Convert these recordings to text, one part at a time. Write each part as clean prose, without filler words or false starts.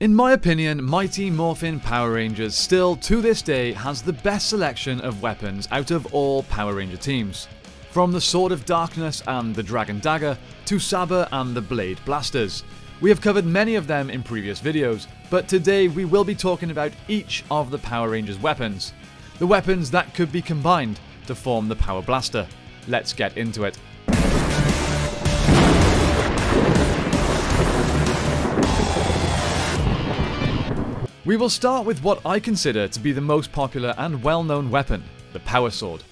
In my opinion, Mighty Morphin Power Rangers still, to this day, has the best selection of weapons out of all Power Ranger teams. From the Sword of Darkness and the Dragon Dagger, to Saber and the Blade Blasters. We have covered many of them in previous videos, but today we will be talking about each of the Power Rangers weapons. The weapons that could be combined to form the Power Blaster. Let's get into it. We will start with what I consider to be the most popular and well-known weapon, the Power Sword.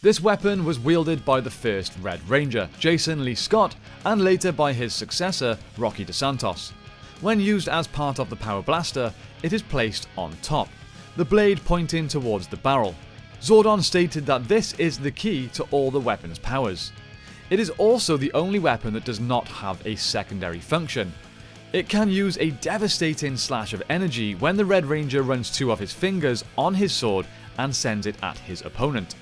This weapon was wielded by the first Red Ranger, Jason Lee Scott, and later by his successor, Rocky DeSantos. When used as part of the Power Blaster, it is placed on top, the blade pointing towards the barrel. Zordon stated that this is the key to all the weapon's powers. It is also the only weapon that does not have a secondary function. It can use a devastating slash of energy when the Red Ranger runs two of his fingers on his sword and sends it at his opponent.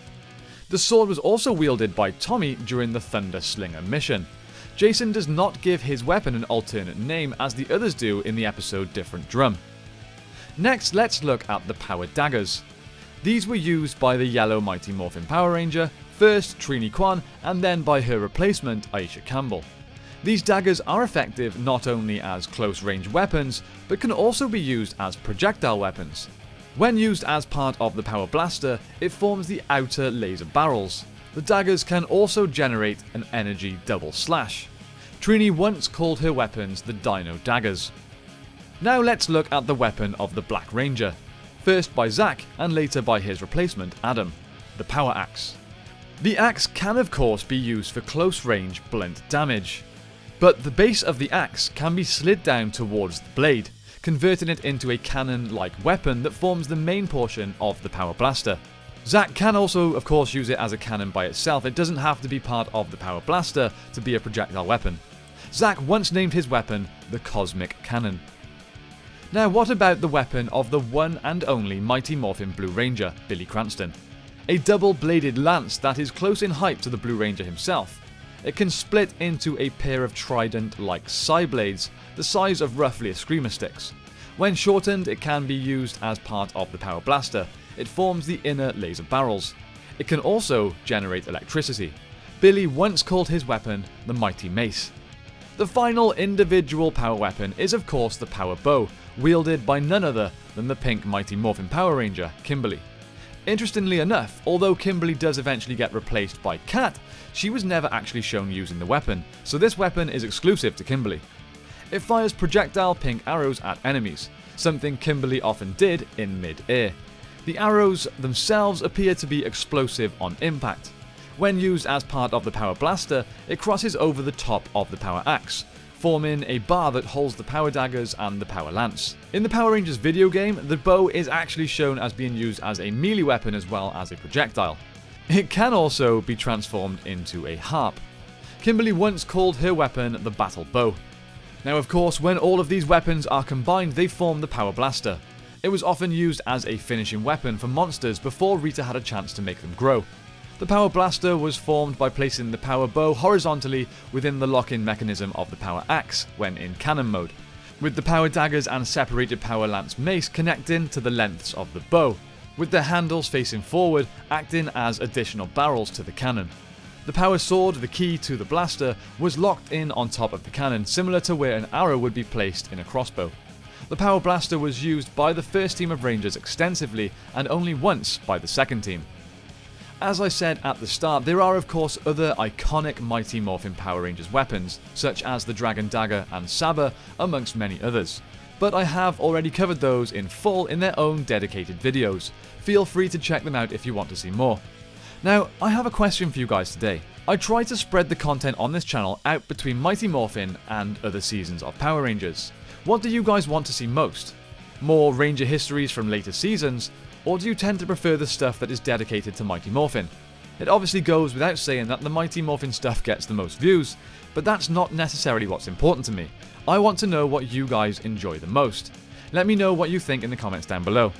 The sword was also wielded by Tommy during the Thunder Slinger mission. Jason does not give his weapon an alternate name as the others do in the episode Different Drum. Next, let's look at the Power Daggers. These were used by the yellow Mighty Morphin Power Ranger, first Trini Kwan and then by her replacement Aisha Campbell. These daggers are effective not only as close-range weapons, but can also be used as projectile weapons. When used as part of the Power Blaster, it forms the outer laser barrels. The daggers can also generate an energy double slash. Trini once called her weapons the Dino Daggers. Now let's look at the weapon of the Black Ranger, first by Zack and later by his replacement Adam, the Power Axe. The axe can of course be used for close-range blunt damage. But the base of the axe can be slid down towards the blade, converting it into a cannon-like weapon that forms the main portion of the Power Blaster. Zack can also of course use it as a cannon by itself. It doesn't have to be part of the Power Blaster to be a projectile weapon. Zack once named his weapon the Cosmic Cannon. Now what about the weapon of the one and only Mighty Morphin Blue Ranger, Billy Cranston? A double-bladed lance that is close in height to the Blue Ranger himself. It can split into a pair of trident-like side blades, the size of roughly a screamer sticks. When shortened, it can be used as part of the Power Blaster. It forms the inner laser barrels. It can also generate electricity. Billy once called his weapon the Mighty Mace. The final individual power weapon is of course the Power Bow, wielded by none other than the pink Mighty Morphin Power Ranger, Kimberly. Interestingly enough, although Kimberly does eventually get replaced by Kat, she was never actually shown using the weapon, so this weapon is exclusive to Kimberly. It fires projectile pink arrows at enemies, something Kimberly often did in mid-air. The arrows themselves appear to be explosive on impact. When used as part of the Power Blaster, it crosses over the top of the Power Axe, forming a bar that holds the Power Daggers and the Power Lance. In the Power Rangers video game, the bow is actually shown as being used as a melee weapon as well as a projectile. It can also be transformed into a harp. Kimberly once called her weapon the Battle Bow. Now of course, when all of these weapons are combined, they form the Power Blaster. It was often used as a finishing weapon for monsters before Rita had a chance to make them grow. The Power Blaster was formed by placing the Power Bow horizontally within the lock-in mechanism of the Power Axe when in cannon mode, with the Power Daggers and separated Power Lance Mace connecting to the lengths of the bow, with the handles facing forward acting as additional barrels to the cannon. The Power Sword, the key to the blaster, was locked in on top of the cannon, similar to where an arrow would be placed in a crossbow. The Power Blaster was used by the first team of Rangers extensively and only once by the second team. As I said at the start, there are of course other iconic Mighty Morphin Power Rangers weapons, such as the Dragon Dagger and Saber, amongst many others. But I have already covered those in full in their own dedicated videos. Feel free to check them out if you want to see more. Now, I have a question for you guys today. I try to spread the content on this channel out between Mighty Morphin and other seasons of Power Rangers. What do you guys want to see most? More Ranger histories from later seasons? Or do you tend to prefer the stuff that is dedicated to Mighty Morphin? It obviously goes without saying that the Mighty Morphin stuff gets the most views, but that's not necessarily what's important to me. I want to know what you guys enjoy the most. Let me know what you think in the comments down below.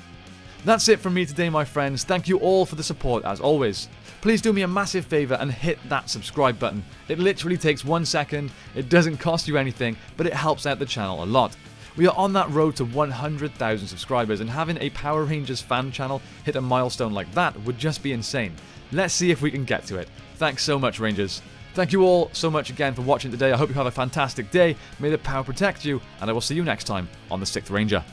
That's it from me today, my friends. Thank you all for the support as always. Please do me a massive favour and hit that subscribe button. It literally takes 1 second, it doesn't cost you anything, but it helps out the channel a lot. We are on that road to 100,000 subscribers, and having a Power Rangers fan channel hit a milestone like that would just be insane. Let's see if we can get to it. Thanks so much, Rangers. Thank you all so much again for watching today. I hope you have a fantastic day. May the power protect you, and I will see you next time on the 6th Ranger.